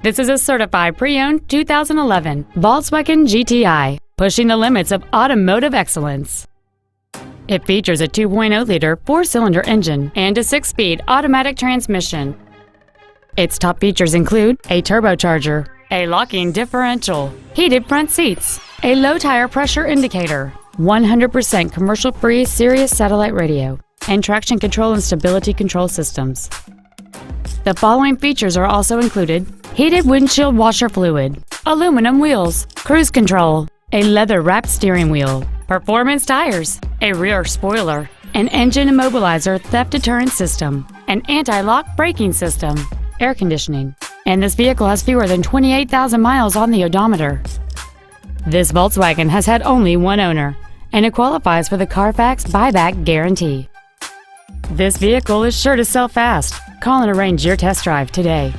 This is a certified pre-owned 2011 Volkswagen GTI, pushing the limits of automotive excellence. It features a 2.0-liter four-cylinder engine and a 6-speed automatic transmission. Its top features include a turbocharger, a locking differential, heated front seats, a low tire pressure indicator, 100% commercial-free Sirius satellite radio, and traction control and stability control systems. The following features are also included: heated windshield washer fluid, aluminum wheels, cruise control, a leather-wrapped steering wheel, performance tires, a rear spoiler, an engine immobilizer theft deterrent system, an anti-lock braking system, air conditioning, and this vehicle has fewer than 28,000 miles on the odometer. This Volkswagen has had only one owner, and it qualifies for the Carfax buyback guarantee. This vehicle is sure to sell fast. Call and arrange your test drive today.